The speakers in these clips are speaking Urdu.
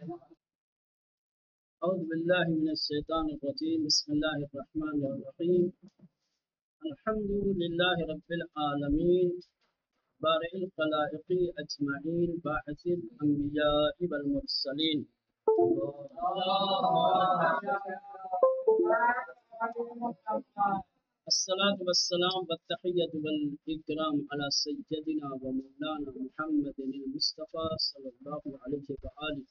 أعوذ بالله من الشيطان الرجيم. بسم الله الرحمن الرحيم. الحمد لله رب العالمين، بارئ الخلائق أجمعين، باعث الأنبياء والمرسلين. الصلاة والسلام والتحية والإكرام على سيدنا ومولانا محمد المصطفى صلى الله عليه وآله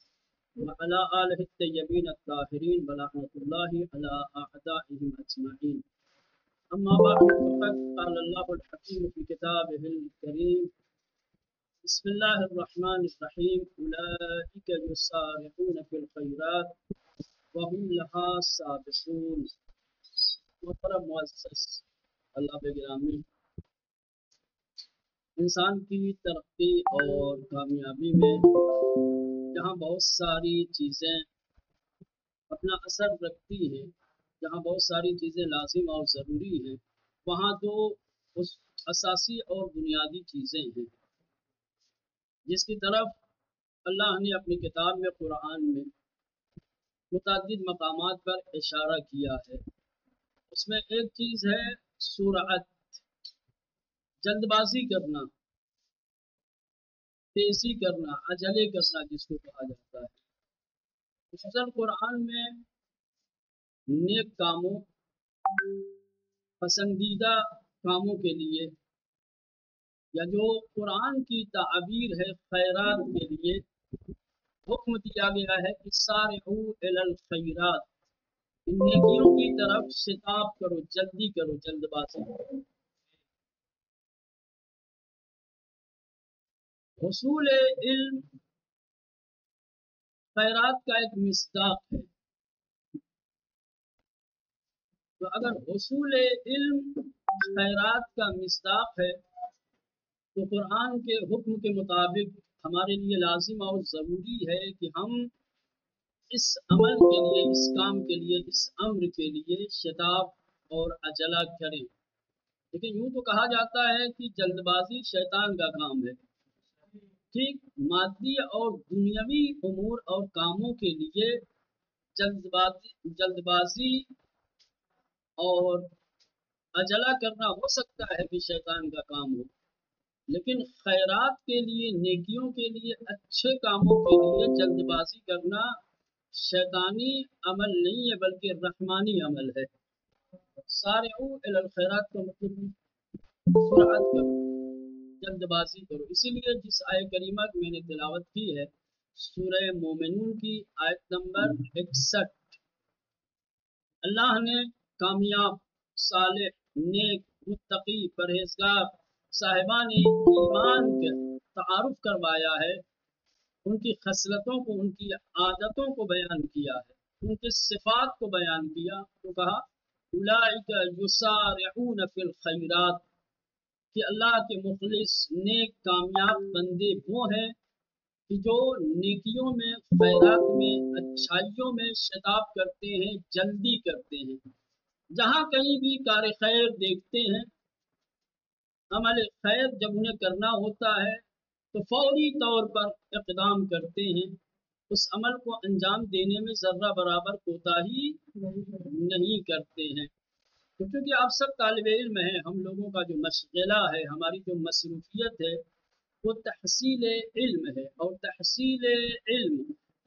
وعلى آله الطيبين الطاهرين ولعنة الله على أعدائهم أجمعين. أما بعد فقد قال الله الحكيم في كتابه الكريم: بسم الله الرحمن الرحيم. أولئك يسارعون في الخيرات وهم لها سابقون. محترم معزز اللہ بگرامی، انسان کی ترقی اور کامیابی میں جہاں بہت ساری چیزیں اپنا اثر رکھتی ہیں، جہاں بہت ساری چیزیں لازم اور ضروری ہیں، وہاں تو اس اساسی اور بنیادی چیزیں ہیں جس کی طرف اللہ نے اپنی کتاب میں، قرآن میں متعدد مقامات پر اشارہ کیا ہے۔ اس میں ایک چیز ہے سرعت، جلد بازی کرنا، تیزی کرنا، عجلے کرنا جس کو کہا جاتا ہے۔ خصوصاً قرآن میں نیک کاموں، پسندیدہ کاموں کے لیے، یا جو قرآن کی تعبیر ہے خیرات کے لیے، حکم دیا گیا ہے کہ سارعوا الی الخیرات، ان نیکیوں کی طرف شتاب کرو، جلدی کرو، جلد بازی کرو۔ حصول علم خیرات کا ایک مصداق ہے، تو اگر حصول علم خیرات کا مصداق ہے تو قرآن کے حکم کے مطابق ہمارے لیے لازم اور ضروری ہے کہ ہم اس عمل کے لیے، اس کام کے لیے، اس امر کے لیے شتاب اور عجلہ کریں۔ لیکن یوں تو کہا جاتا ہے کہ جلد بازی شیطان کا کام ہے۔ ٹھیک مادی اور دنیاوی امور اور کاموں کے لیے جلد بازی اور عجلہ کرنا ہو سکتا ہے کہ شیطان کا کام ہو، لیکن خیرات کے لیے، نیکیوں کے لیے، اچھے کاموں کے لیے جلد بازی کرنا شیطانی عمل نہیں ہے بلکہ رحمانی عمل ہے۔ سارعوا الی الخیرات کا مطلب سرعت کرو، جلد بازی کرو۔ اسی لیے جس آیت کریمہ کی میں نے تلاوت کی ہے، سورہ مومنون کی آیت نمبر 61، اللہ نے کامیاب، صالح، نیک، متقی، پرہیزگار صاحبان ایمان کے تعارف کروایا ہے، ان کی خصلتوں کو، ان کی عادتوں کو بیان کیا ہے، ان کی صفات کو بیان کیا، تو کہا اولئک یسارعون فی الخیرات، کہ اللہ کے مخلص نیک کامیاب بندے وہ ہیں کہ جو نیکیوں میں، خیرات میں، اچھائیوں میں شتاب کرتے ہیں، جلدی کرتے ہیں۔ جہاں کہیں بھی کار خیر دیکھتے ہیں، عمل خیر جب انہیں کرنا ہوتا ہے تو فوری طور پر اقدام کرتے ہیں، اس عمل کو انجام دینے میں ذرہ برابر کوتاہی نہیں کرتے ہیں۔ کیونکہ آپ سب طالب علم ہیں، ہم لوگوں کا جو مشغلہ ہے، ہماری جو مصروفیت ہے، وہ تحصیل علم ہے، اور تحصیل علم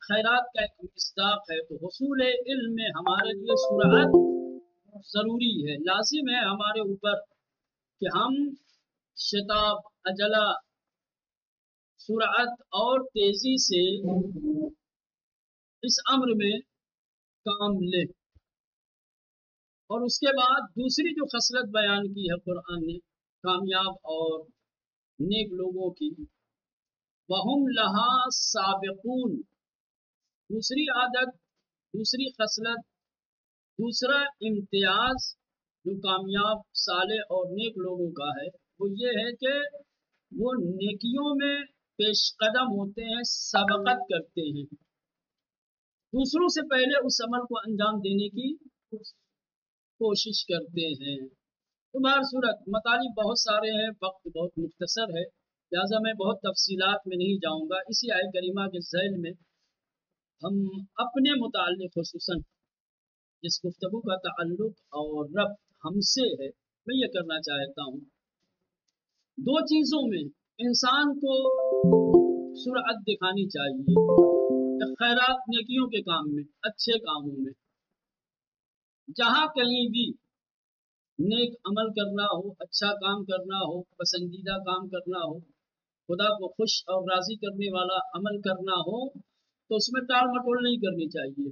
خیرات کا ایک مصداق ہے۔ تو حصول علم میں ہمارے لیے سرعت ضروری ہے، لازم ہے ہمارے اوپر کہ ہم شتاب، عجلہ، سرعت اور تیزی سے اس امر میں کام لیں۔ اور اس کے بعد دوسری جو خصلت بیان کی ہے قرآن نے کامیاب اور نیک لوگوں کی، وَهُمْ لَهَا سَابِقُونَ، دوسری عادت، دوسری خصلت، دوسرا امتیاز جو کامیاب، صالح اور نیک لوگوں کا ہے، وہ یہ ہے کہ وہ نیکیوں میں پیش قدم ہوتے ہیں، سبقت کرتے ہیں، دوسروں سے پہلے اس عمل کو انجام دینے کی کوشش کرتے ہیں۔ تو بہر صورت مطالب بہت سارے ہیں، وقت بہت مختصر ہے، لہٰذا میں بہت تفصیلات میں نہیں جاؤں گا۔ اسی آیت کریمہ کے ذیل میں ہم اپنے متعلق خصوصاً جس گفتگو کا تعلق اور ربط ہم سے ہے، میں یہ کرنا چاہتا ہوں، دو چیزوں میں انسان کو سرعت دکھانی چاہیے، خیرات نیکیوں کے کام میں، اچھے کاموں میں، جہاں کہیں بھی نیک عمل کرنا ہو، اچھا کام کرنا ہو، پسندیدہ کام کرنا ہو، خدا کو خوش اور راضی کرنے والا عمل کرنا ہو، تو اس میں ٹال مٹول نہیں کرنی چاہیے،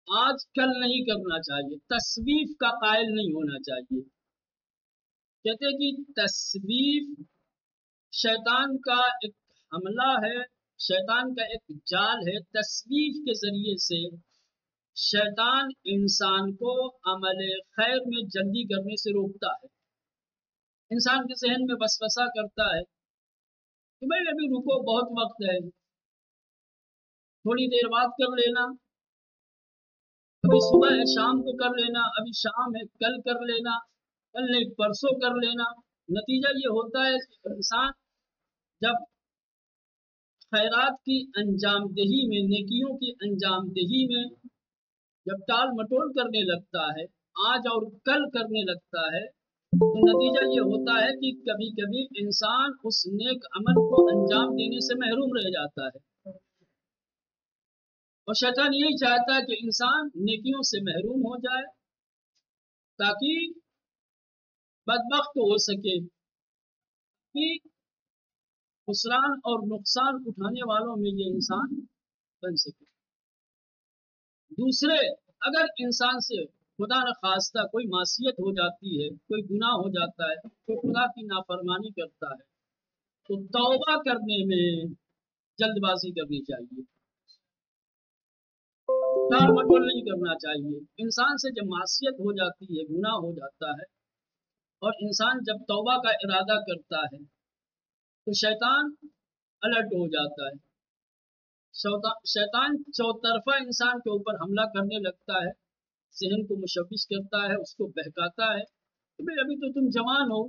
آج کل نہیں کرنا چاہیے، تصویف کا قائل نہیں ہونا چاہیے۔ کہتے ہیں کہ تصویف شیطان کا ایک حملہ ہے، شیطان کا ایک جال ہے، تصویف کے ذریعے سے شیطان انسان کو عمل خیر میں جلدی کرنے سے روکتا ہے، انسان کے ذہن میں وسوسہ کرتا ہے کہ بھائی ابھی رکو، بہت وقت ہے، تھوڑی دیر بعد کر لینا، ابھی صبح ہے شام کو کر لینا، ابھی شام ہے کل کر لینا، کل نہیں پرسوں کر لینا۔ نتیجہ یہ ہوتا ہے کہ انسان جب خیرات کی انجام دہی میں، نیکیوں کی انجام دہی میں جب ٹال مٹول کرنے لگتا ہے، آج اور کل کرنے لگتا ہے، تو نتیجہ یہ ہوتا ہے کہ کبھی کبھی انسان اس نیک عمل کو انجام دینے سے محروم رہ جاتا ہے، اور شیطان یہی چاہتا ہے کہ انسان نیکیوں سے محروم ہو جائے تاکہ بدبخت ہو سکے، کہ خسران اور نقصان اٹھانے والوں میں یہ انسان بن سکے۔ دوسرے، اگر انسان سے خدا نخواستہ کوئی معصیت ہو جاتی ہے، کوئی گناہ ہو جاتا ہے، کوئی خدا کی نافرمانی کرتا ہے، تو توبہ کرنے میں جلد بازی کرنی چاہیے، ٹال مٹول نہیں کرنا چاہیے۔ انسان سے جب معصیت ہو جاتی ہے، گناہ ہو جاتا ہے، اور انسان جب توبہ کا ارادہ کرتا ہے تو شیطان الرٹ ہو جاتا ہے، شیطان چوطرفہ انسان کے اوپر حملہ کرنے لگتا ہے، ذہن کو مشوش کرتا ہے، اس کو بہکاتا ہے کہ بھئی ابھی تو تم جوان ہو،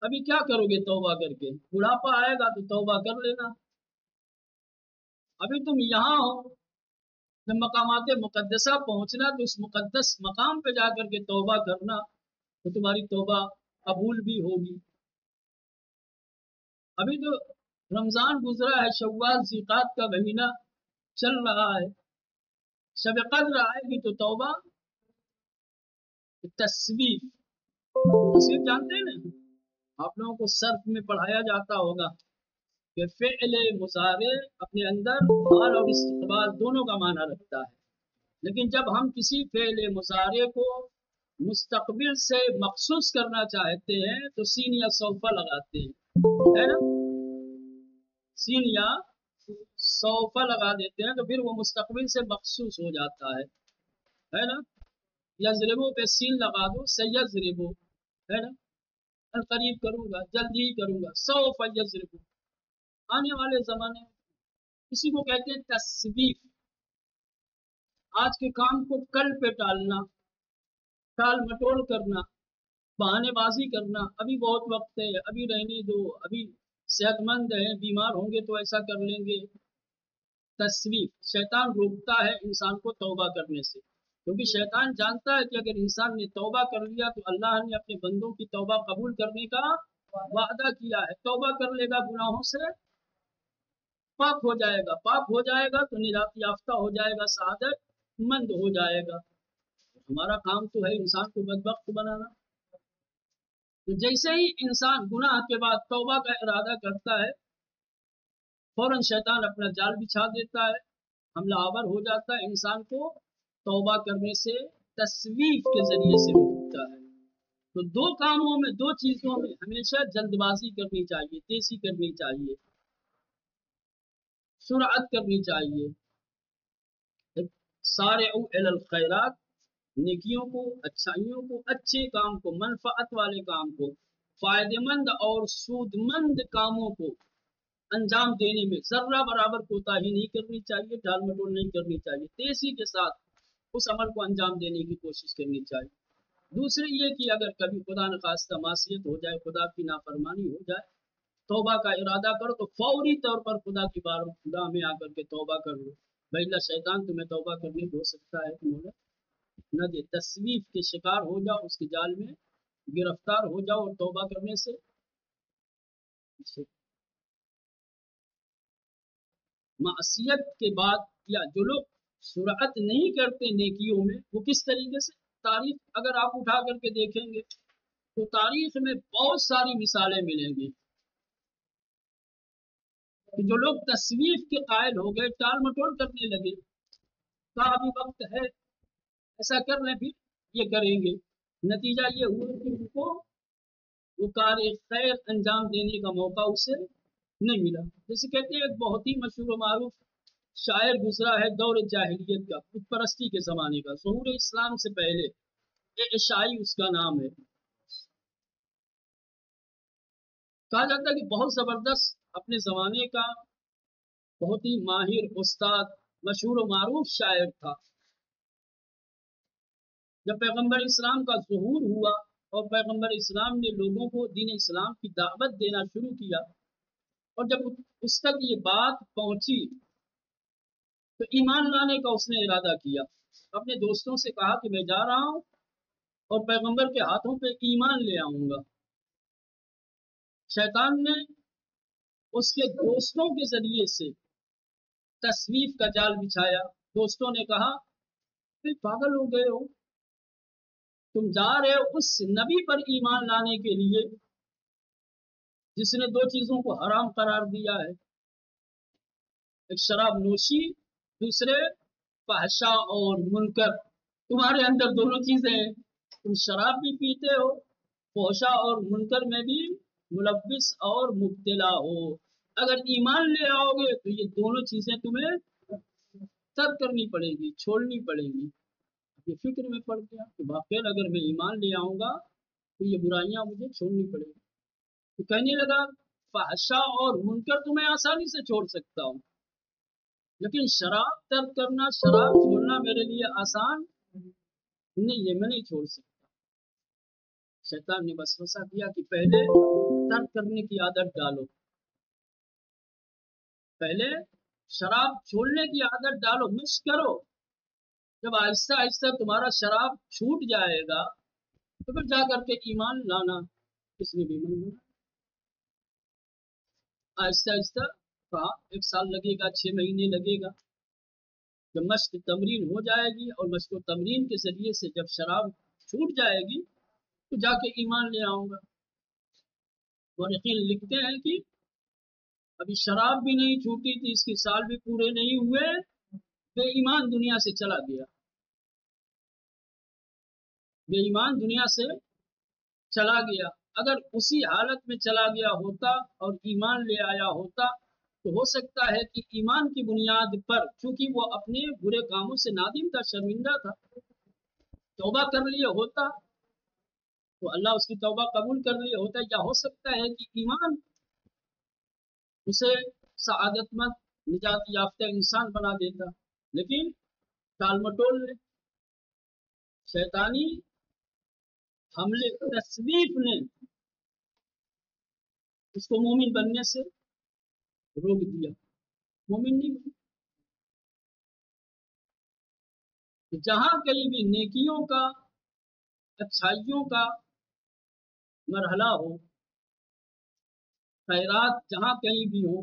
ابھی کیا کرو گے توبہ کر کے، بڑھاپا آئے گا تو توبہ کر لینا، ابھی تم یہاں ہو، جب مقامات مقدسہ پہنچنا تو اس مقدس مقام پہ جا کر کے توبہ کرنا تو تمہاری توبہ قبول بھی ہوگی۔ ابھی تو رمضان گزرا ہے، شوال ذیقات کا مہینہ چل رہا ہے، شب قدر آئے گی تو توبہ۔ تصویر جانتے ہیں نا، آپ لوگوں کو صرف میں پڑھایا جاتا ہوگا کہ فعل مضارع اپنے اندر حال اور استقبال دونوں کا معنی رکھتا ہے، لیکن جب ہم کسی فعل مضارع کو مستقبل سے مخصوص کرنا چاہتے ہیں تو سین یا سوفا لگاتے ہیں، ہے نا، سین یا سوفا لگا دیتے ہیں تو پھر وہ مستقبل سے مخصوص ہو جاتا ہے نا، یضربو پہ سین لگا دو، سیضربو، ہے نا، قریب کروں گا، جلدی ہی کروں گا، سوف یضربو، آنے والے زمانے میں۔ اسی کو کہتے ہیں تصویف، آج کے کام کو کل پہ ٹالنا، ٹال مٹول کرنا، بہانے بازی کرنا، ابھی بہت وقت ہے، ابھی رہنے دو، ابھی صحت مند ہیں، بیمار ہوں گے تو ایسا کر لیں گے۔ تصویف، شیطان روکتا ہے انسان کو توبہ کرنے سے، کیونکہ شیطان جانتا ہے کہ اگر انسان نے توبہ کر لیا تو اللہ نے اپنے بندوں کی توبہ قبول کرنے کا وعدہ کیا ہے، توبہ کر لے گا گناہوں سے پاک ہو جائے گا، پاک ہو جائے گا تو نجات یافتہ ہو جائے گا، سعادت مند ہو جائے گا۔ ہمارا کام تو ہے انسان کو بدبخت بنانا، تو جیسے ہی انسان گناہ کے بعد توبہ کا ارادہ کرتا ہے، فوراً شیطان اپنا جال بچھا دیتا ہے، حملہ آور ہو جاتا ہے، انسان کو توبہ کرنے سے تصویف کے ذریعے سے روکتا ہے۔ تو دو کاموں میں، دو چیزوں میں ہمیشہ جلد بازی کرنی چاہیے، تیزی کرنی چاہیے، سرعت کرنی چاہیے۔ سارعوا الی الخیرات، نیکیوں کو، اچھائیوں کو، اچھے کام کو، منفعت والے کام کو، فائدہ مند اور سود مند کاموں کو انجام دینے میں ذرہ برابر کوتاہی نہیں کرنی چاہیے، ٹال مٹول نہیں کرنی چاہیے، تیزی کے ساتھ اس عمل کو انجام دینے کی کوشش کرنی چاہیے۔ دوسرے یہ کہ اگر کبھی خدا نخواستہ معصیت ہو جائے، خدا کی نافرمانی ہو جائے، توبہ کا ارادہ کرو تو فوری طور پر خدا کی بارگاہ میں آ کر کے توبہ کر لو. بھائی اللہ شیطان تمہیں توبہ کرنے کو ہو سکتا ہے تمہیں نہ دے. تصویف کے شکار ہو جاؤ، اس کے جال میں گرفتار ہو جاؤ، اور توبہ کرنے سے معصیت کے بعد یا جو لوگ سرعت نہیں کرتے نیکیوں میں، وہ کس طریقے سے تاریخ اگر آپ اٹھا کر کے دیکھیں گے تو تاریخ میں بہت ساری مثالیں ملیں گی کہ جو لوگ تصویف کے قائل ہو گئے، ٹال مٹول کرنے لگے، کہا ابھی وقت ہے ایسا کر لیں پھر یہ کریں گے، نتیجہ یہ ہوا کہ ان کو وہ کار خیر انجام دینے کا موقع اسے نہیں ملا. جیسے کہتے ہیں ایک بہت ہی مشہور و معروف شاعر گزرا ہے دور جاہلیت کا، بت پرستی کے زمانے کا، ظہور اسلام سے پہلے، عشائی اس کا نام ہے. کہا جاتا ہے کہ بہت زبردست اپنے زمانے کا بہت ہی ماہر استاد مشہور و معروف شاعر تھا. جب پیغمبر اسلام کا ظہور ہوا اور پیغمبر اسلام نے لوگوں کو دین اسلام کی دعوت دینا شروع کیا، اور جب اس تک یہ بات پہنچی تو ایمان لانے کا اس نے ارادہ کیا. اپنے دوستوں سے کہا کہ میں جا رہا ہوں اور پیغمبر کے ہاتھوں پہ ایمان لے آؤں گا. شیطان نے اس کے دوستوں کے ذریعے سے تصویف کا جال بچھایا. دوستوں نے کہا پاگل ہو گئے ہو، تم جا رہے ہو اس نبی پر ایمان لانے کے لیے جس نے دو چیزوں کو حرام قرار دیا ہے، ایک شراب نوشی، دوسرے فحشا اور منکر. تمہارے اندر دونوں چیزیں ہیں، تم شراب بھی پیتے ہو، فحشا اور منکر میں بھی ملوث اور مبتلا ہو. اگر ایمان لے آؤ گے تو یہ دونوں چیزیں تمہیں ترک کرنی پڑے گی، چھوڑنی پڑے گی. یہ فکر میں پڑ گیا کہ واقعی اگر میں ایمان لے آؤں گا تو یہ برائیاں مجھے چھوڑنی پڑے گی. تو کہنے لگا فحشا اور منکر تو میں آسانی سے چھوڑ سکتا ہوں، لیکن شراب ترک کرنا، شراب چھوڑنا میرے لیے آسان نہیں، یہ میں نہیں چھوڑ سکتا. شیطان نے وسوسہ کیا کہ پہلے ترک کرنے کی عادت ڈالو، پہلے شراب چھوڑنے کی عادت ڈالو، مشق کرو. جب آہستہ آہستہ تمہارا شراب چھوٹ جائے گا تو پھر جا کر کے ایمان لانا. اس نے بھی من لیا. آہستہ آہستہ کہا 1 سال لگے گا، 6 مہینے لگے گا. جب مشق تمرین ہو جائے گی اور مشق و تمرین کے ذریعے سے جب شراب چھوٹ جائے گی تو جا کے ایمان لے آؤں گا. مورخین لکھتے ہیں کہ ابھی شراب بھی نہیں چھوٹی تھی، اس کے سال بھی پورے نہیں ہوئے، بے ایمان دنیا سے چلا گیا. بے ایمان دنیا سے چلا گیا. اگر اسی حالت میں چلا گیا ہوتا اور ایمان لے آیا ہوتا تو ہو سکتا ہے کہ ایمان کی بنیاد پر، چونکہ وہ اپنے برے کاموں سے نادم تھا، شرمندہ تھا، توبہ کر لیے ہوتا تو اللہ اس کی توبہ قبول کر لیے ہوتا، یا ہو سکتا ہے کہ ایمان اسے سعادت مند نجات یافتہ انسان بنا دیتا. لیکن ٹال مٹول نے، شیطانی حملے، تصویف نے اس کو مومن بننے سے روک دیا. مومن نہیں بنا. جہاں کہیں بھی نیکیوں کا، اچھائیوں کا مرحلہ ہو، خیرات جہاں کہیں بھی ہو،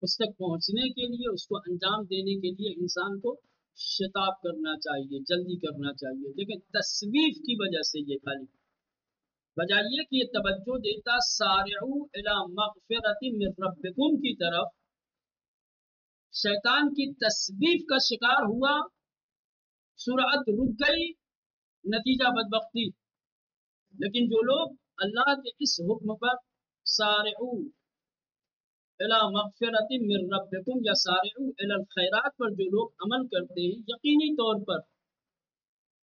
اس تک پہنچنے کے لیے، اس کو انجام دینے کے لیے انسان کو شتاب کرنا چاہیے، جلدی کرنا چاہیے. لیکن تصویف کی وجہ سے یہ خالی بجائے یہ کہ یہ توجہ دیتا سارعوا الی مغفرۃ من ربکم کی طرف، شیطان کی تصویف کا شکار ہوا، سرعت رک گئی، نتیجہ بدبختی. لیکن جو لوگ اللہ کے اس حکم پر سارعوا الی مغفرۃ من ربکم یا سارعوا الی الخیرات پر جو لوگ عمل کرتے ہیں، یقینی طور پر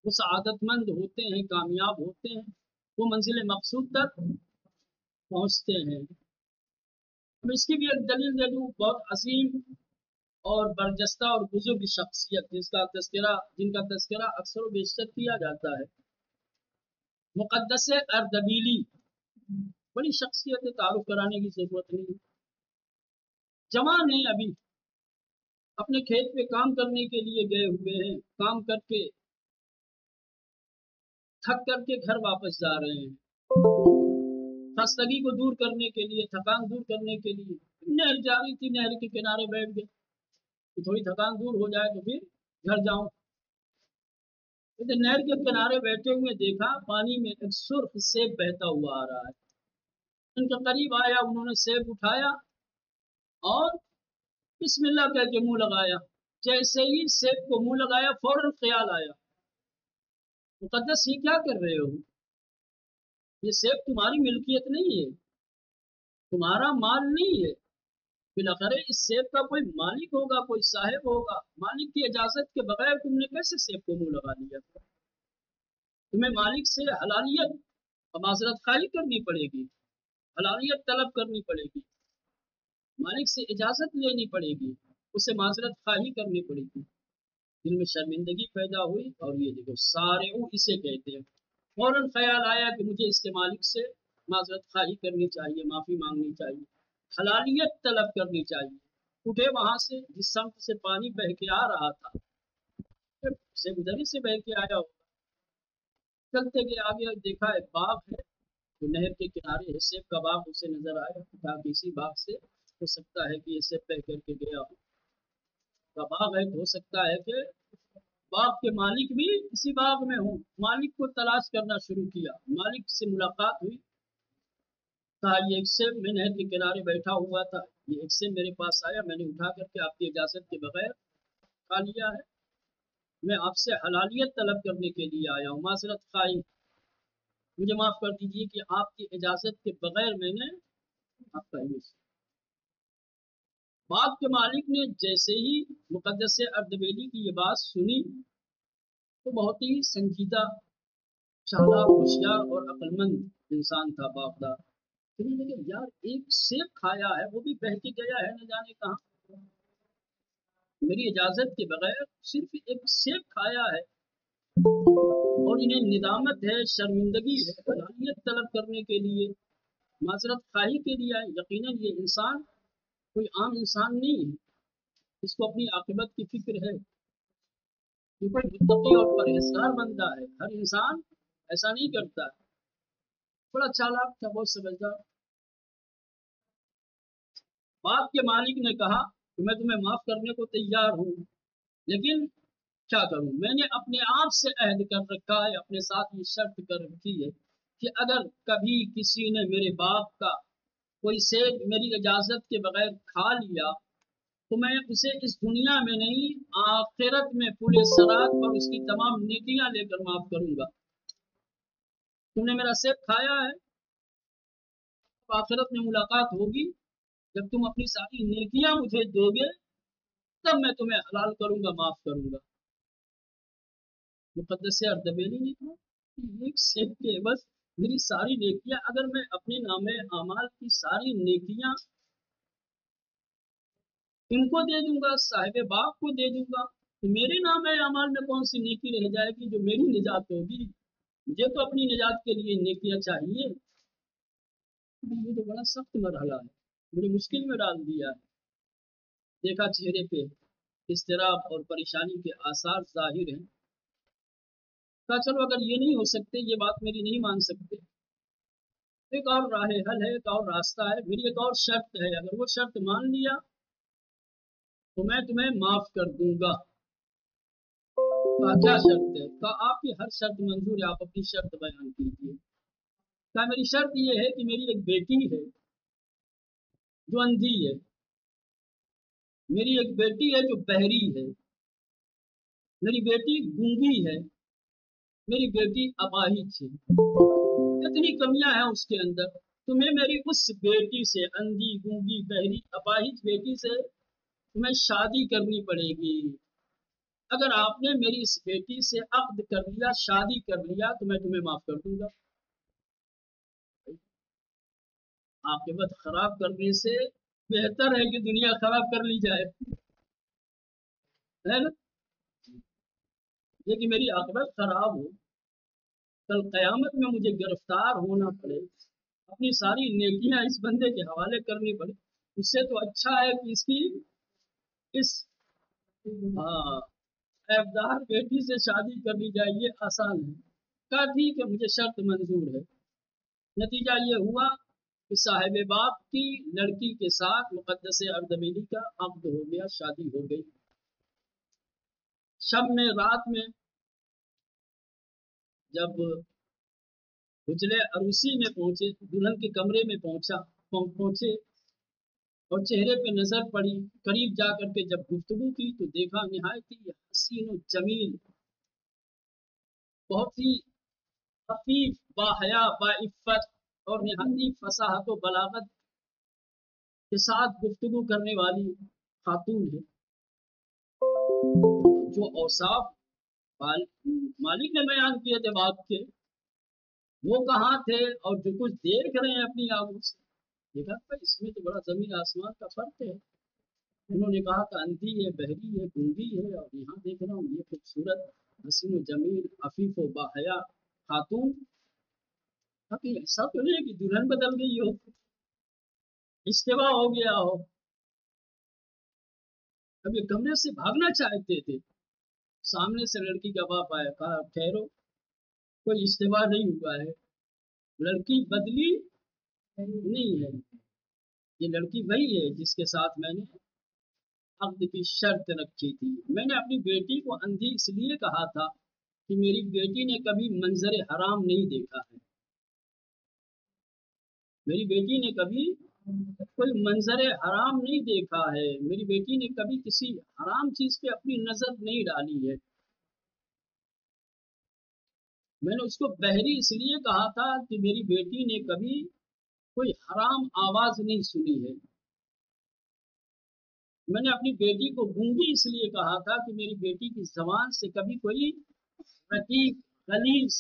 وہ سعادت مند ہوتے ہیں، کامیاب ہوتے ہیں، وہ منزل مقصود تک پہنچتے ہیں. میں اس کی بھی ایک دلیل دے دوں. بہت عظیم اور برجستہ اور بزرگ شخصیت جن کا تذکرہ اکثر و بیشتر کیا جاتا ہے، مقدس اردبیلی. بڑی شخصیت تعارف کرانے کی ضرورت نہیں، جوان ہیں ابھی، اپنے کھیت پہ کام کرنے کے لیے گئے ہوئے ہیں، کام کر کے تھک کر کے گھر واپس جا رہے ہیں، خستگی کو دور کرنے کے لیے، تھکان دور کرنے کے لیے نہر جا رہی تھی، نہر کے کنارے بیٹھ گئے کہ تھوڑی تھکان دور ہو جائے تو پھر گھر جاؤں۔ نہر کے کنارے بیٹھے ہوئے دیکھا پانی میں ایک سرخ سیب بہتا ہوا آ رہا ہے، ان کے قریب آیا، انہوں نے سیب اٹھایا اور بسم اللہ کہہ کے منہ لگایا، جیسے ہی سیب کو منہ لگایا فوراً خیال آیا، مقدس یہ کیا کر رہے ہو؟ یہ سیب تمہاری ملکیت نہیں ہے، تمہارا مال نہیں ہے، بالاخره اس سیب کا کوئی مالک ہوگا، کوئی صاحب ہوگا، مالک کی اجازت کے بغیر تم نے کیسے سیب کو منہ لگا لیا؟ تمہیں مالک سے حلالیت اور معذرت خواہی کرنی پڑے گی، حلالیت طلب کرنی پڑے گی، مالک سے اجازت لینی پڑے گی، اسے معذرت خواہی کرنی پڑے گی۔ دل میں شرمندگی پیدا ہوئی اور یہ دیکھو سارے اسے کہتے ہیں، فوراً خیال آیا کہ مجھے اس کے مالک سے معذرت خواہی کرنی چاہیے، معافی مانگنی چاہیے، حلالیت طلب کرنی چاہیے۔ اٹھے وہاں سے، جس سمت سے پانی بہہ کے آ رہا تھا سے ادھر ہی سے بہہ کے آیا ہو، چلتے گئے آگے دیکھا ایک باغ ہے جو نہر کے کنارے ہے، سیب کا باغ اسے نظر آیا، کہا کہ اسی باغ سے ہو سکتا ہے کہ یہ سیب بہہ کر کے گیا ہو، کا باغ ہے، ہو سکتا ہے کہ باغ کے مالک بھی اسی باغ میں ہوں۔ مالک کو تلاش کرنا شروع کیا، مالک سے ملاقات ہوئی، کہا یہ ایک سیب میں نہر کے کنارے بیٹھا ہوا تھا، یہ ایک سیب میرے پاس آیا، میں نے اٹھا کر کے آپ کی اجازت کے بغیر کھا لیا ہے، میں آپ سے حلالیت طلب کرنے کے لیے آیا ہوں، معذرت خواہی، مجھے معاف کر دیجیے کہ آپ کی اجازت کے بغیر میں نے آپ کا یوز۔ باغ کے مالک نے جیسے ہی مقدس اردبیلی کی یہ بات سنی تو بہت ہی سنجیدہ، چالاک، ہوشیار اور عقل مند انسان تھا باغدار، لیکن یار ایک سیب کھایا ہے وہ بھی بہہ کے گیا ہے نہ جانے کہاں، میری اجازت کے بغیر صرف ایک سیب کھایا ہے، اور انہیں ندامت ہے، شرمندگی ہے، حلالیت طلب کرنے کے لیے، معذرت خواہی کے لیے آئے۔ یقیناً یہ انسان کوئی عام انسان نہیں ہے، اس کو اپنی عاقبت کی فکر ہے، یہ کوئی متقی اور پرہیزگار بندہ ہے، ہر انسان ایسا نہیں کرتا ہے، بڑا چالاک تھا، بہت سمجھدار۔ باغ کے مالک نے کہا کہ میں تمہیں معاف کرنے کو تیار ہوں، لیکن کیا کروں، میں نے اپنے آپ سے عہد کر رکھا ہے، اپنے ساتھ یہ شرط کر رکھی ہے کہ اگر کبھی کسی نے میرے باغ کا کوئی سیب میری اجازت کے بغیر کھا لیا تو میں اسے اس دنیا میں نہیں، آخرت میں پورے صراط پر اس کی تمام نیکیاں لے کر معاف کروں گا۔ تم نے میرا سیب کھایا ہے، آخرت میں ملاقات ہوگی، جب تم اپنی ساری نیکیاں مجھے دو گے تب میں تمہیں حلال کروں گا، معاف کروں گا۔ مقدس اردبیلی نے کہا ایک سیب کے بس میری ساری نیکیاں، اگر میں اپنے نامے اعمال کی ساری نیکیاں ان کو دے دوں گا، صاحب باغ کو دے دوں گا، تو میرے نامے اعمال میں کون سی نیکی رہ جائے گی جو میری نجات ہوگی؟ مجھے تو اپنی نجات کے لیے نیکیاں چاہیے۔ یہ تو بڑا سخت مرحلہ ہے، مجھے مشکل میں ڈال دیا ہے۔ دیکھا چہرے پہ اضطراب اور پریشانی کے آثار ظاہر ہیں، کہا چلو اگر یہ نہیں ہو سکتے، یہ بات میری نہیں مان سکتے، ایک اور راہ حل ہے، ایک اور راستہ ہے، میری ایک اور شرط ہے، اگر وہ شرط مان لیا تو میں تمہیں معاف کر دوں گا۔ کہا کیا شرط ہے؟ کہا آپ کی ہر شرط منظور ہے، آپ اپنی شرط بیان کیجیے۔ کہا میری شرط یہ ہے کہ میری ایک بیٹی ہے جو اندھی ہے، میری ایک بیٹی ہے جو بہری ہے، میری بیٹی گونگی ہے، میری بیٹی اپاہج ہے، اتنی کمیاں ہیں اس کے اندر، تمہیں میری اس بیٹی سے، اندھی، گونگی، بہری، اپاہج بیٹی سے تمہیں شادی کرنی پڑے گی۔ اگر آپ نے میری اس بیٹی سے عقد کر لیا، شادی کر لیا تو میں تمہیں معاف کر دوں گا۔ عاقبت خراب کرنے سے بہتر ہے کہ دنیا خراب کر لی جائے، ہے نا؟ یہ کہ میری عاقبت خراب ہو، کل قیامت میں مجھے گرفتار ہونا پڑے، اپنی ساری نیکیاں اس بندے کے حوالے کرنی پڑے، اس سے تو اچھا ہے کہ اس کی اس ہاں عیبدار بیٹی سے شادی کر لی جائے، یہ آسان ہے۔ کہا ٹھیک ہے مجھے شرط منظور ہے۔ نتیجہ یہ ہوا کہ صاحب باپ کی لڑکی کے ساتھ مقدس اردبیلی کا عقد ہو گیا، شادی ہو گئی۔ شب میں رات میں جب حجلے عروسی میں پہنچے، دلہن کے کمرے میں پہنچے اور چہرے پہ نظر پڑی، قریب جا کر کے جب گفتگو کی تو دیکھا نہایت ہی حسین و جمیل، بہت ہی عفیف، باحیا، باعفت اور نہایت ہی فصاحت و بلاغت کے ساتھ گفتگو کرنے والی خاتون ہے۔ جو اوصاف مالک نے بیان کیے تھے بات کے، وہ کہاں تھے اور جو کچھ دیکھ رہے ہیں اپنی آنکھوں سے، دیکھا اس میں تو بڑا زمین آسمان کا فرق ہے۔ انہوں نے کہا کہ اندھی ہے، بہری ہے، گونگی ہے، اور یہاں دیکھ رہا ہوں یہ خوبصورت حسین و جمیل عفیف و باحیا خاتون۔ اب ایسا تو نہیں ہے کہ دلہن بدل گئی ہو، اشتباہ ہو گیا ہو۔ اب یہ کمرے سے بھاگنا چاہتے تھے، سامنے سے لڑکی کا باپ آیا، کہا ٹھہرو، کوئی اشتباہ نہیں ہوا ہے، لڑکی بدلی نہیں ہے، یہ لڑکی وہی ہے جس کے ساتھ میں نے عقد کی شرط رکھی تھی۔ میں نے اپنی بیٹی کو اندھی اس لیے کہا تھا کہ میری بیٹی نے کبھی منظر حرام نہیں دیکھا ہے، میری بیٹی نے کبھی کوئی منظر حرام نہیں دیکھا ہے، میری بیٹی نے کبھی کسی حرام چیز پہ اپنی نظر نہیں ڈالی ہے۔ میں نے اس کو بہری اس لیے کہا تھا کہ میری بیٹی نے کبھی کوئی حرام آواز نہیں سنی ہے۔ میں نے اپنی بیٹی کو گونگی اس لیے کہا تھا کہ میری بیٹی کی زبان سے کبھی کوئی رقیق، غلیظ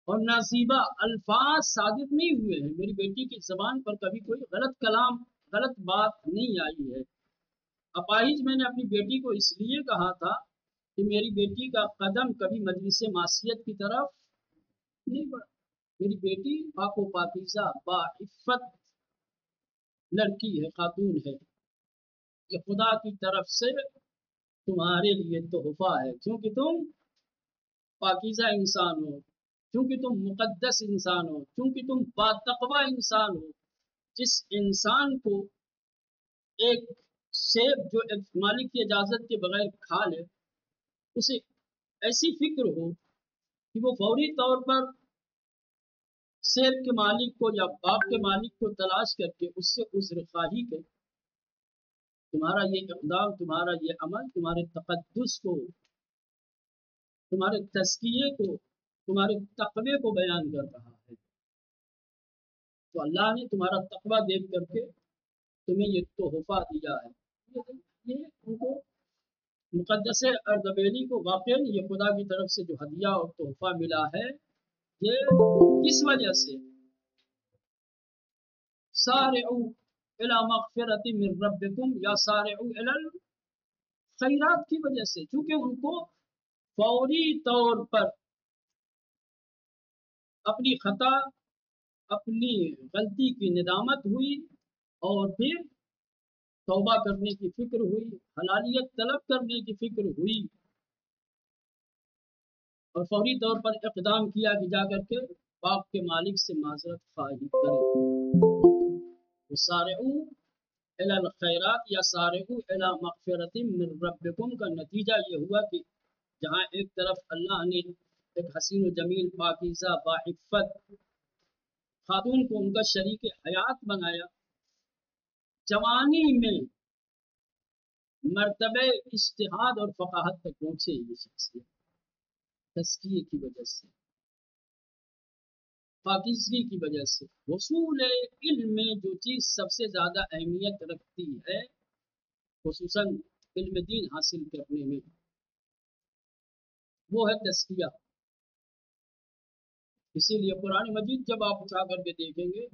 اور نازیبا الفاظ صادق نہیں ہوئے ہیں، میری بیٹی کی زبان پر کبھی کوئی غلط کلام، غلط بات نہیں آئی ہے۔ اپاہج میں نے اپنی بیٹی کو اس لیے کہا تھا کہ میری بیٹی کا قدم کبھی مجلس معصیت کی طرف نہیں بڑھا، میری بیٹی پاک و پاکیزہ باعفت لڑکی ہے، خاتون ہے، یہ خدا کی طرف سے تمہارے لیے تحفہ ہے، کیونکہ تم پاکیزہ انسان ہو، کیونکہ تم مقدس انسان ہو، کیونکہ تم باتقوی انسان ہو۔ جس انسان کو ایک سیب جو ایک مالک کی اجازت کے بغیر کھا لے، اسے ایسی فکر ہو کہ وہ فوری طور پر سیب کے مالک کو یا باغ کے مالک کو تلاش کر کے اس سے عذر خواہی کرے، تمہارا یہ اقدام، تمہارا یہ عمل تمہارے تقدس کو، تمہارے تزکیے کو، تمہارے تقوی کو بیان کر رہا ہے۔ تو اللہ نے تمہارا تقوی دیکھ کر کے تمہیں یہ تحفہ دیا ہے۔ یہ ان کو مقدس اردبیلی کو واقعی یہ خدا کی طرف سے جو ہدیہ اور تحفہ ملا ہے، یہ کس وجہ سے؟ سارعوا الی مغفرۃ من ربکم یا سارعوا الی الخیرات کی وجہ سے، چونکہ ان کو فوری طور پر اپنی خطا، اپنی غلطی کی ندامت ہوئی اور پھر توبہ کرنے کی فکر ہوئی، حلالیت طلب کرنے کی فکر ہوئی، اور فوری طور پر اقدام کیا کہ جا کر کے باپ کے مالک سے معذرت خواہی کرے۔ سارعوا الی الخیرات یا سارعوا الی مغفرۃ من ربکم کا نتیجہ یہ ہوا کہ جہاں ایک طرف اللہ نے ایک حسین و جمیل پاکیزہ باعفت خاتون کو ان کا شریک حیات بنایا، جوانی میں مرتبہ اجتہاد اور فقاہت تک پہنچے یہ شخصیت تزکیے کی وجہ سے، پاکیزگی کی وجہ سے۔ حصول علم میں جو چیز سب سے زیادہ اہمیت رکھتی ہے، خصوصاً علم دین حاصل کرنے میں، وہ ہے تزکیہ۔ اسی لیے قرآن مجید جب آپ اٹھا کر کے دیکھیں گے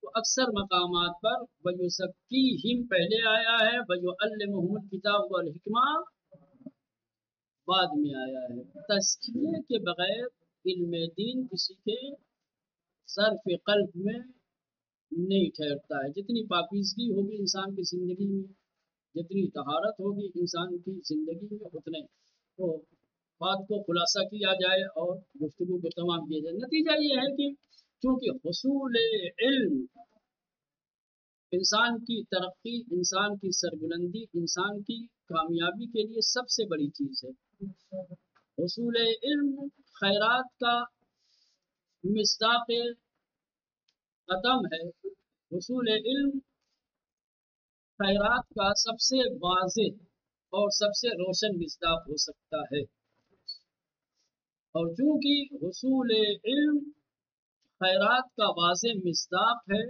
تو اکثر مقامات پر وَيُزَكِّيهِمْ پہلے آیا ہے، وَيُعَلِّمُهُمُ الْكِتَابَ وَالْحِکْمَةَ بعد میں آیا ہے۔ تزکیے کے بغیر علم دین کسی کے صرف قلب میں نہیں ٹھہرتا ہے۔ جتنی پاکیزگی ہوگی انسان کی زندگی میں، جتنی طہارت ہوگی انسان کی زندگی میں، اتنے تو بات کو خلاصہ کیا جائے اور گفتگو کو تمام کیا جائے، نتیجہ یہ ہے کہ چونکہ حصول علم انسان کی ترقی، انسان کی سربلندی، انسان کی کامیابی کے لیے سب سے بڑی چیز ہے۔ حصول علم خیرات کا مصداق عدم ہے۔ حصول علم خیرات کا سب سے واضح اور سب سے روشن مصداق ہو سکتا ہے، اور چونکہ حصول علم خیرات کا واضح مصداق ہے،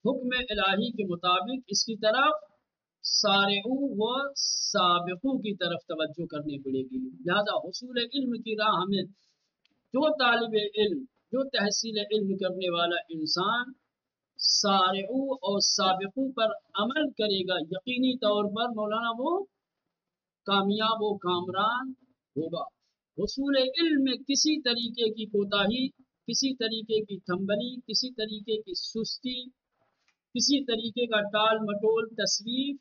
حکم الہی کے مطابق اس کی طرف سارعو و سابقو کی طرف توجہ کرنی پڑے گی۔ لہذا حصول علم کی راہ میں جو طالب علم، جو تحصیل علم کرنے والا انسان سارعو اور سابقو پر عمل کرے گا، یقینی طور پر مولانا وہ کامیاب و کامران ہوگا۔ حصول علم میں کسی طریقے کی کوتاہی، کسی طریقے کی تھنبلی، کسی طریقے کی سستی، کسی طریقے کا ٹال مٹول تصویف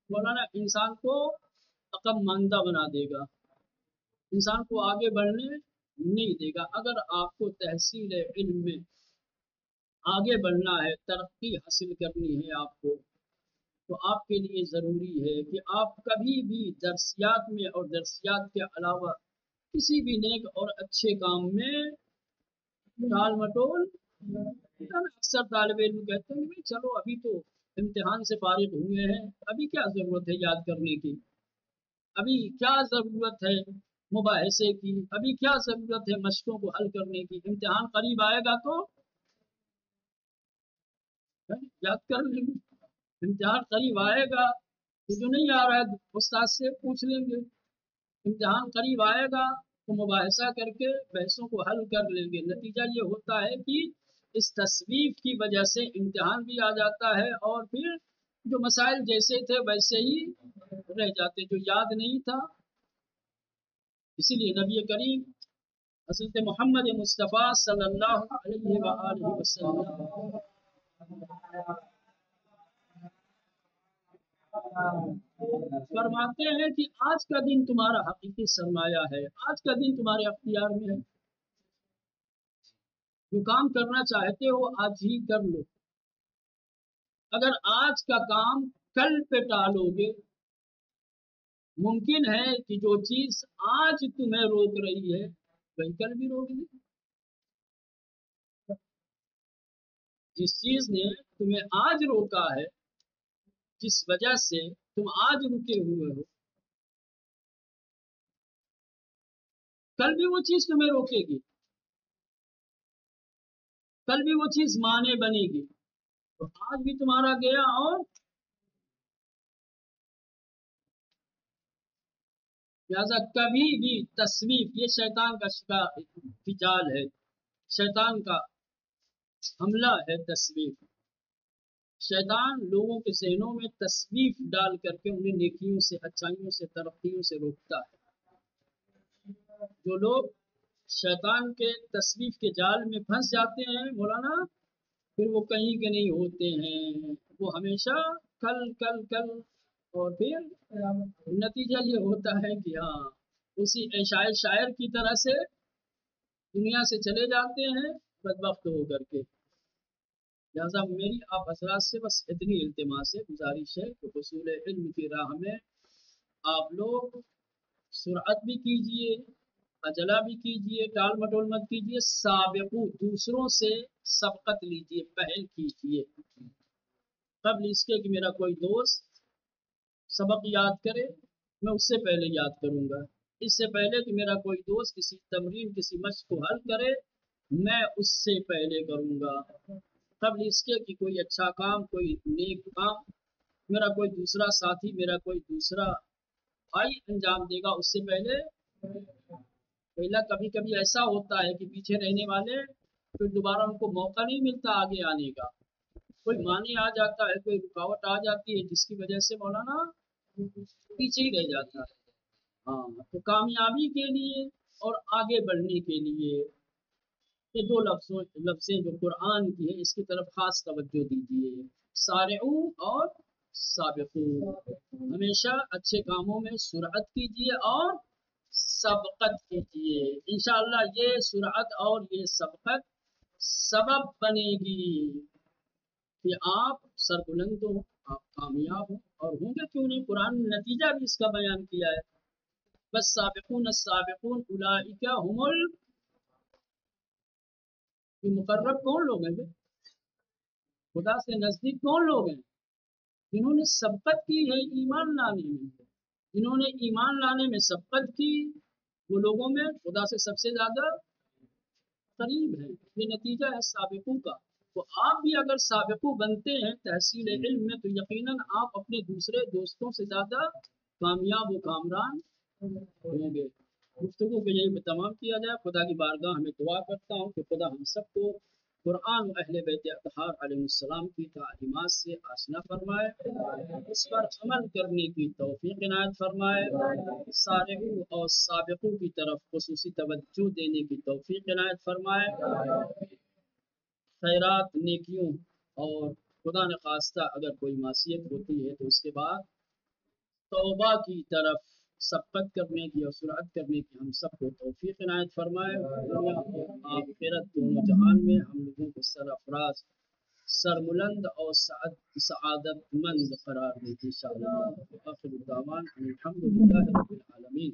مولانا انسان کو عقب ماندہ بنا دے گا، انسان کو آگے بڑھنے نہیں دے گا۔ اگر آپ کو تحصیل علم میں آگے بڑھنا ہے، ترقی حاصل کرنی ہے آپ کو، تو آپ کے لیے ضروری ہے کہ آپ کبھی بھی درسیات میں اور درسیات کے علاوہ کسی بھی نیک اور اچھے کام میں ٹال مٹول۔ اکثر طالب علم کہتے ہیں کہ چلو ابھی تو امتحان سے فارغ ہوئے ہیں، ابھی کیا ضرورت ہے یاد کرنے کی، ابھی کیا ضرورت ہے مباحثے کی، ابھی کیا ضرورت ہے مشقوں کو حل کرنے کی، امتحان قریب آئے گا تو یاد کر لیں گے، امتحان قریب آئے گا تو جو نہیں آ رہا ہے استاد سے پوچھ لیں گے، امتحان قریب آئے گا تو مباحثہ کر کے بحثوں کو حل کر لیں گے۔ نتیجہ یہ ہوتا ہے کہ اس تصویف کی وجہ سے امتحان بھی آ جاتا ہے، اور پھر جو مسائل جیسے تھے ویسے ہی رہ جاتے، جو یاد نہیں تھا۔ اسی لیے نبی کریم حضرت محمد مصطفیٰ صلی اللہ علیہ وآلہ وسلم فرماتے ہیں کہ آج کا دن تمہارا حقیقی سرمایہ ہے، آج کا دن تمہارے اختیار میں ہے، جو کام کرنا چاہتے ہو آج ہی کر لو۔ اگر آج کا کام کل پہ ٹالو گے، ممکن ہے کہ جو چیز آج تمہیں روک رہی ہے وہی کل بھی روک دے۔ جس چیز نے تمہیں آج روکا ہے، جس وجہ سے تم آج رکے ہوئے ہو، کل بھی وہ چیز تمہیں روکے گی، کل بھی وہ چیز مانے بنے گی، تو آج بھی تمہارا گیا۔ اور لہذا کبھی بھی تصویف، یہ شیطان کا جال ہے، شیطان کا حملہ ہے تصویف۔ شیطان لوگوں کے ذہنوں میں تصویف ڈال کر کے انہیں نیکیوں سے، اچھائیوں سے، ترقیوں سے روکتا ہے۔ جو لوگ شیطان کے تصویف کے جال میں پھنس جاتے ہیں مولانا، پھر وہ کہیں کے نہیں ہوتے ہیں، وہ ہمیشہ کل کل کل، اور پھر نتیجہ یہ ہوتا ہے کہ ہاں اسی عیشائے شاعر کی طرح سے دنیا سے چلے جاتے ہیں بدبخت ہو کر کے۔ لہٰذا میری آپ حضرات سے بس اتنی التماس ہے، گزارش ہے کہ حصول علم کی راہ میں آپ لوگ سرعت بھی کیجئے، عجلہ بھی کیجئے، ٹال مٹول مت کیجئے، سابقو دوسروں سے سبقت لیجئے، پہل کیجئے، قبل اس کے کہ میرا کوئی دوست سبق یاد کرے میں اس سے پہلے یاد کروں گا، اس سے پہلے کہ میرا کوئی دوست کسی تمرین، کسی مشق کو حل کرے میں اس سے پہلے کروں گا، قبل اس کے کہ کوئی اچھا کام، کوئی نیک کام میرا کوئی دوسرا ساتھی، میرا کوئی دوسرا بھائی انجام دے گا، اس سے پہلے پہلا۔ کبھی کبھی ایسا ہوتا ہے کہ پیچھے رہنے والے پھر دوبارہ ان کو موقع نہیں ملتا آگے آنے کا، کوئی معنی آ جاتا ہے، کوئی رکاوٹ آ جاتی ہے جس کی وجہ سے مولانا پیچھے ہی رہ جاتا ہے۔ ہاں تو کامیابی کے لیے اور آگے بڑھنے کے لیے یہ دو لفظیں جو قرآن کی ہیں اس کی طرف خاص توجہ دیجیے، سارعو اور سابقو۔ ہمیشہ اچھے کاموں میں سرعت کیجیے اور سبقت کیجیے، انشاءاللہ یہ سرعت اور یہ سبقت سبب بنے گی کہ آپ سربلند ہوں، آپ کامیاب ہوں، اور ہوں گے کیوں نہیں، قرآن نے نتیجہ بھی اس کا بیان کیا ہے، بس سابقون السابقون اولئک هم مقرب کون لوگ ہیں؟ خدا سے نزدیک کون لوگ ہیں؟ جنہوں نے سبقت کی ہے ایمان لانے میں، جنہوں نے ایمان لانے میں سبقت کی، وہ لوگوں میں خدا سے سب سے زیادہ قریب ہے۔ یہ نتیجہ ہے سابقوں کا۔ تو آپ بھی اگر سابقو بنتے ہیں تحصیل علم میں تو یقیناً آپ اپنے دوسرے دوستوں سے زیادہ کامیاب و کامران ہوں گے۔ گفتگو کو یہی تمام کیا جائے، خدا کی بارگاہ میں دعا کرتا ہوں کہ خدا ہم سب کو قرآن و اہل بیت اطہار علیہ السلام کی تعلیمات سے آشنا فرمائے، اس پر عمل کرنے کی توفیق عنایت فرمائے، سارعو اور سابقو کی طرف خصوصی توجہ دینے کی توفیق عنایت فرمائے، خیرات نیکیوں اور خدا نخواستہ اگر کوئی معصیت ہوتی ہے تو اس کے بعد توبہ کی طرف سبقت کرنے کی اور سرعت کرنے کی ہم سب کو توفیق عنایت فرمائے، دنیا اور آخرت دونوں جہان میں ہم لوگوں کو سرافراز، سربلند اور سعادت مند قرار دے دی انشاءاللہ۔ آخر دعوان الحمدللہ رب العالمین۔